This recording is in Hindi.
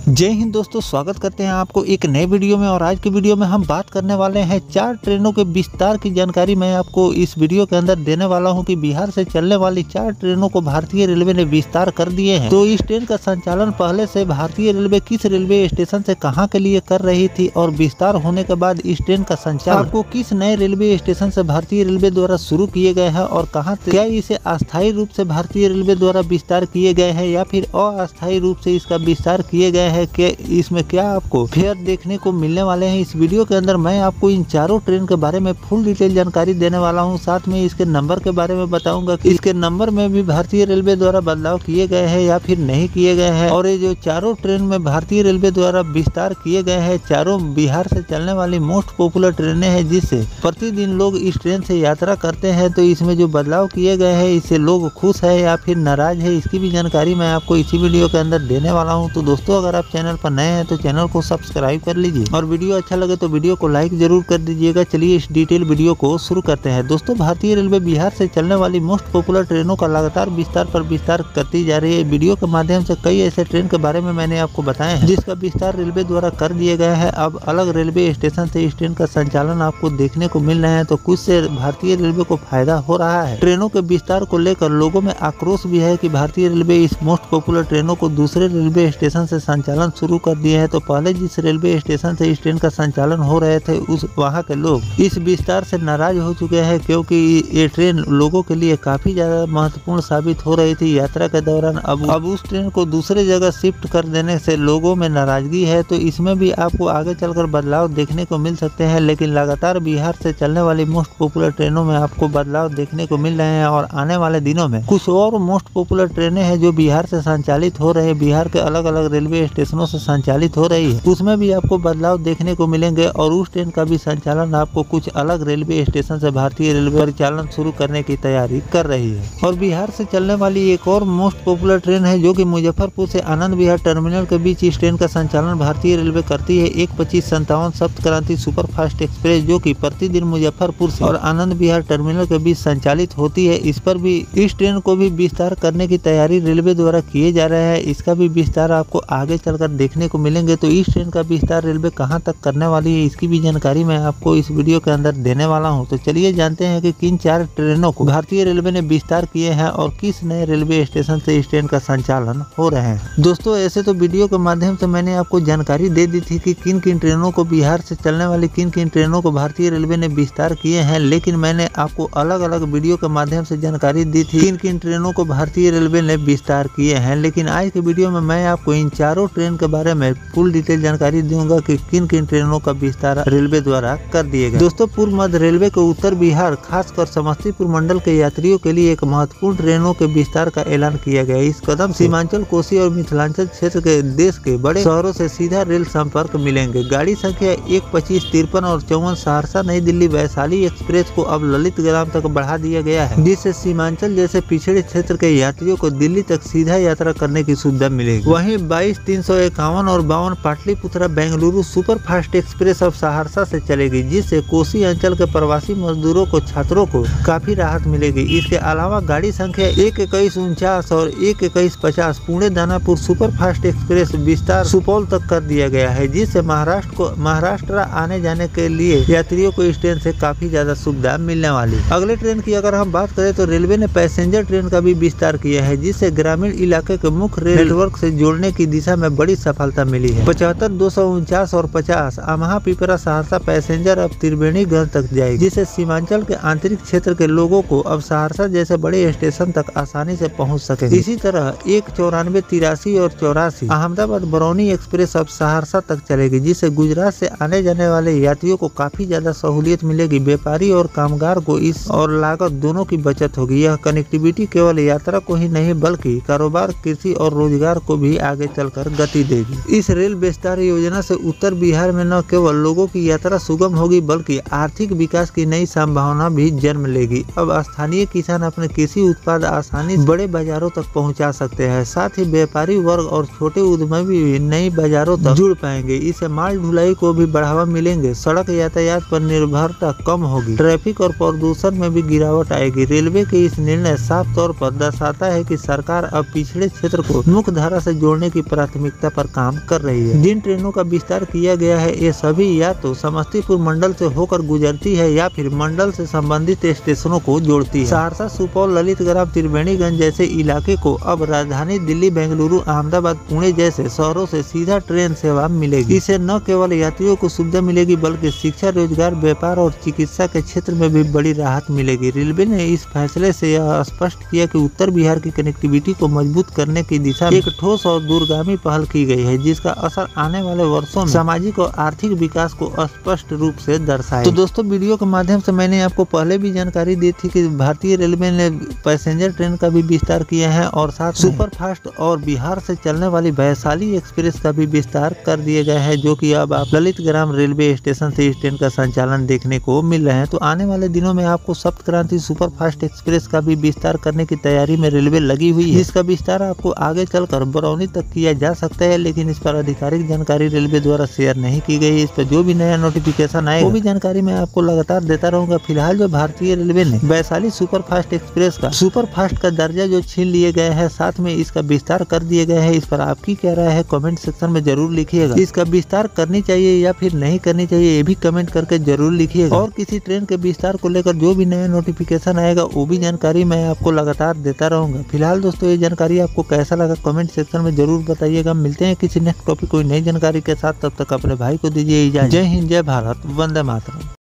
जय हिंद दोस्तों, स्वागत करते हैं आपको एक नए वीडियो में। और आज की वीडियो में हम बात करने वाले हैं 4 ट्रेनों के विस्तार की जानकारी मैं आपको इस वीडियो के अंदर देने वाला हूं कि बिहार से चलने वाली 4 ट्रेनों को भारतीय रेलवे ने विस्तार कर दिए हैं। तो इस ट्रेन का संचालन पहले से भारतीय रेलवे किस रेलवे स्टेशन से कहां के लिए कर रही थी और विस्तार होने के बाद इस ट्रेन का संचालन आपको किस नए रेलवे स्टेशन से भारतीय रेलवे द्वारा शुरू किए गए हैं और कहाँ, क्या इसे अस्थायी रूप से भारतीय रेलवे द्वारा विस्तार किए गए हैं या फिर अस्थायी रूप से इसका विस्तार किए गए हैं, कि इसमें क्या आपको फेयर देखने को मिलने वाले हैं। इस वीडियो के अंदर मैं आपको इन चारों ट्रेन के बारे में फुल डिटेल जानकारी देने वाला हूं। साथ में इसके नंबर के बारे में बताऊंगा कि इसके नंबर में भी भारतीय रेलवे द्वारा बदलाव किए गए हैं या फिर नहीं किए गए हैं। और ये जो चारों ट्रेन में भारतीय रेलवे द्वारा विस्तार किए गए हैं, चारों बिहार से चलने वाली मोस्ट पॉपुलर ट्रेनें हैं जिससे प्रतिदिन लोग इस ट्रेन से यात्रा करते हैं। तो इसमें जो बदलाव किए गए हैं इससे लोग खुश है या फिर नाराज है, इसकी भी जानकारी मैं आपको इसी वीडियो के अंदर देने वाला हूं। तो दोस्तों, अगर आप चैनल पर नए हैं तो चैनल को सब्सक्राइब कर लीजिए और वीडियो अच्छा लगे तो वीडियो को लाइक जरूर कर दीजिएगा। चलिए इस डिटेल वीडियो को शुरू करते हैं। दोस्तों, भारतीय रेलवे बिहार से चलने वाली मोस्ट पॉपुलर ट्रेनों का लगातार विस्तार पर विस्तार करती जा रही है। वीडियो के माध्यम से कई ऐसे ट्रेन के बारे में मैंने आपको बताया है जिसका विस्तार रेलवे द्वारा कर दिया गया है। अब अलग रेलवे स्टेशन से इस ट्रेन का संचालन आपको देखने को मिल रहे हैं, तो कुछ से भारतीय रेलवे को फायदा हो रहा है। ट्रेनों के विस्तार को लेकर लोगों में आक्रोश भी है कि भारतीय रेलवे इस मोस्ट पॉपुलर ट्रेनों को दूसरे रेलवे स्टेशन से संचालन शुरू कर दिए हैं। तो पहले जिस रेलवे स्टेशन से इस ट्रेन का संचालन हो रहे थे वहां के लोग इस विस्तार से नाराज हो चुके हैं, क्योंकि ये ट्रेन लोगों के लिए काफी ज्यादा महत्वपूर्ण साबित हो रही थी यात्रा के दौरान। अब उस ट्रेन को दूसरे जगह शिफ्ट कर देने से लोगों में नाराजगी है। तो इसमें भी आपको आगे चलकर बदलाव देखने को मिल सकते हैं। लेकिन लगातार बिहार से चलने वाली मोस्ट पॉपुलर ट्रेनों में आपको बदलाव देखने को मिल रहे हैं और आने वाले दिनों में कुछ और मोस्ट पॉपुलर ट्रेनें हैं जो बिहार से संचालित हो रहे हैं, बिहार के अलग अलग रेलवे स्टेशनों से संचालित हो रही है, उसमें भी आपको बदलाव देखने को मिलेंगे। और उस ट्रेन का भी संचालन आपको कुछ अलग रेलवे स्टेशन से भारतीय रेलवे परिचालन शुरू करने की तैयारी कर रही है। और बिहार से चलने वाली एक और मोस्ट पॉपुलर ट्रेन है जो कि मुजफ्फरपुर से आनंद विहार टर्मिनल के बीच इस ट्रेन का संचालन भारतीय रेलवे करती है। 1:25:57 सप्त क्रांति सुपर फास्ट एक्सप्रेस जो कि प्रतिदिन मुजफ्फरपुर से और आनंद विहार टर्मिनल के बीच संचालित होती है। इस पर भी इस ट्रेन को भी विस्तार करने की तैयारी रेलवे द्वारा किए जा रहे हैं। इसका भी विस्तार आपको आगे चलकर देखने को मिलेंगे। तो इस ट्रेन का विस्तार रेलवे कहां तक करने वाली है, इसकी भी जानकारी मैं आपको इस वीडियो के अंदर देने वाला हूं। तो चलिए जानते हैं कि किन 4 ट्रेनों को भारतीय रेलवे ने विस्तार किए हैं और किस नए रेलवे स्टेशन से इस ट्रेन का संचालन हो रहे हैं। दोस्तों, ऐसे तो वीडियो के माध्यम से मैंने आपको जानकारी दे दी थी कि किन किन ट्रेनों को बिहार से चलने वाली किन किन ट्रेनों को भारतीय रेलवे ने विस्तार किए हैं, लेकिन मैंने आपको अलग अलग वीडियो के माध्यम से जानकारी दी थी किन किन ट्रेनों को भारतीय रेलवे ने विस्तार किए हैं। लेकिन आज के वीडियो में मैं आपको इन चारों ट्रेन के बारे में फुल डिटेल जानकारी दूंगा कि किन किन ट्रेनों का विस्तार रेलवे द्वारा कर दिए गए। दोस्तों, पूर्व मध्य रेलवे के उत्तर बिहार खासकर समस्तीपुर मंडल के यात्रियों के लिए एक महत्वपूर्ण ट्रेनों के विस्तार का ऐलान किया गया। इस कदम सीमांचल, कोसी और मिथिलांचल क्षेत्र के देश के बड़े शहरों से सीधा रेल संपर्क मिलेंगे। गाड़ी संख्या 1:25:53 और 54 सहरसा नई दिल्ली वैशाली एक्सप्रेस को अब ललितग्राम तक बढ़ा दिया गया है, जिससे सीमांचल जैसे पिछड़े क्षेत्र के यात्रियों को दिल्ली तक सीधा यात्रा करने की सुविधा मिलेगी। वहीं 22:351 और 52 Pataliputra Bengaluru super fast express अब सहरसा से चलेगी, जिससे कोसी अंचल के प्रवासी मजदूरों को, छात्रों को काफी राहत मिलेगी। इसके अलावा गाड़ी संख्या 1:21:49 और 1:21:50 Pune Danapur super fast express विस्तार सुपौल तक कर दिया गया है, जिससे महाराष्ट्र आने जाने के लिए यात्रियों को इस ट्रेन से काफी ज्यादा सुविधा मिलने वाली। अगले ट्रेन की अगर हम बात करें तो रेलवे ने पैसेंजर ट्रेन का भी विस्तार किया है, जिससे ग्रामीण इलाके के मुख्य रेल नेटवर्क से जोड़ने की दिशा में बड़ी सफलता मिली है। 75-249 और 50 अमहा पिपरा सहरसा पैसेंजर अब त्रिवेणीगंज तक जाएगी, जिससे सीमांचल के आंतरिक क्षेत्र के लोगों को अब सहरसा जैसे बड़े स्टेशन तक आसानी से पहुंच सकेंगे। इसी तरह 1:94-83 और 84 अहमदाबाद बरौनी एक्सप्रेस अब सहरसा तक चलेगी, जिससे गुजरात से आने जाने वाले यात्रियों को काफी ज्यादा सहूलियत मिलेगी। व्यापारी और कामगार को इस और लागत दोनों की बचत होगी। यह कनेक्टिविटी केवल यात्रा को ही नहीं बल्कि कारोबार, कृषि और रोजगार को भी आगे चलकर गति देगी। इस रेल विस्तार योजना से उत्तर बिहार में न केवल लोगों की यात्रा सुगम होगी बल्कि आर्थिक विकास की नई संभावना भी जन्म लेगी। अब स्थानीय किसान अपने कृषि उत्पाद आसानी से बड़े बाजारों तक पहुंचा सकते हैं। साथ ही व्यापारी वर्ग और छोटे उद्यमी भी नई बाजारों तक जुड़ पाएंगे। इससे माल ढुलाई को भी बढ़ावा मिलेंगे। सड़क यातायात पर निर्भरता कम होगी। ट्रैफिक और प्रदूषण में भी गिरावट आएगी। रेलवे के इस निर्णय साफ तौर पर दर्शाता है कि सरकार अब पिछड़े क्षेत्र को मुख्य धारा से जोड़ने की प्राथमिकता प्राथमिकता पर काम कर रही है। जिन ट्रेनों का विस्तार किया गया है ये सभी या तो समस्तीपुर मंडल से होकर गुजरती है या फिर मंडल से संबंधित स्टेशनों को जोड़ती है। सहरसा, सुपौल, ललितग्राम, त्रिवेणीगंज जैसे इलाके को अब राजधानी दिल्ली, बेंगलुरु, अहमदाबाद, पुणे जैसे शहरों से सीधा ट्रेन सेवा मिलेगी। इससे न केवल यात्रियों को सुविधा मिलेगी बल्कि शिक्षा, रोजगार, व्यापार और चिकित्सा के क्षेत्र में भी बड़ी राहत मिलेगी। रेलवे ने इस फैसले से यह स्पष्ट किया कि उत्तर बिहार की कनेक्टिविटी को मजबूत करने की दिशा में एक ठोस और दूरगामी पहल की गई है, जिसका असर आने वाले वर्षों में सामाजिक और आर्थिक विकास को स्पष्ट रूप से दर्शाएगा। तो दोस्तों, वीडियो के माध्यम से मैंने आपको पहले भी जानकारी दी थी कि भारतीय रेलवे ने पैसेंजर ट्रेन का भी विस्तार किया है और साथ सुपर फास्ट और बिहार से चलने वाली वैशाली एक्सप्रेस का भी विस्तार कर दिए गए हैं, जो कि अब आप ललितग्राम रेलवे स्टेशन से इस ट्रेन का संचालन देखने को मिल रहे हैं। तो आने वाले दिनों में आपको सप्त क्रांति सुपर फास्ट एक्सप्रेस का भी विस्तार करने की तैयारी में रेलवे लगी हुई है। इसका विस्तार आपको आगे चलकर बरौनी तक किया जा सकता है, लेकिन इस पर आधिकारिक जानकारी रेलवे द्वारा शेयर नहीं की गई है। इस पर जो भी नया नोटिफिकेशन आएगा वो भी जानकारी मैं आपको लगातार देता रहूंगा। फिलहाल जो भारतीय रेलवे ने वैशाली सुपर फास्ट एक्सप्रेस का सुपर फास्ट का दर्जा जो छीन लिए गए हैं, साथ में इसका विस्तार कर दिए गए हैं, इस पर आपकी क्या राय है कमेंट सेक्शन में जरूर लिखिएगा। इसका विस्तार करनी चाहिए या फिर नहीं करनी चाहिए ये भी कमेंट करके जरूर लिखिएगा। और किसी ट्रेन के विस्तार को लेकर जो भी नया नोटिफिकेशन आएगा वो भी जानकारी मैं आपको लगातार देता रहूंगा। फिलहाल दोस्तों, ये जानकारी आपको कैसा लगा कमेंट सेक्शन में जरूर बताइएगा। मिलते हैं किसी नेक्स्ट टॉपिक कोई नई जानकारी के साथ, तब तक अपने भाई को दीजिए इजाजत। जय हिंद, जय भारत, वंदे मातरम।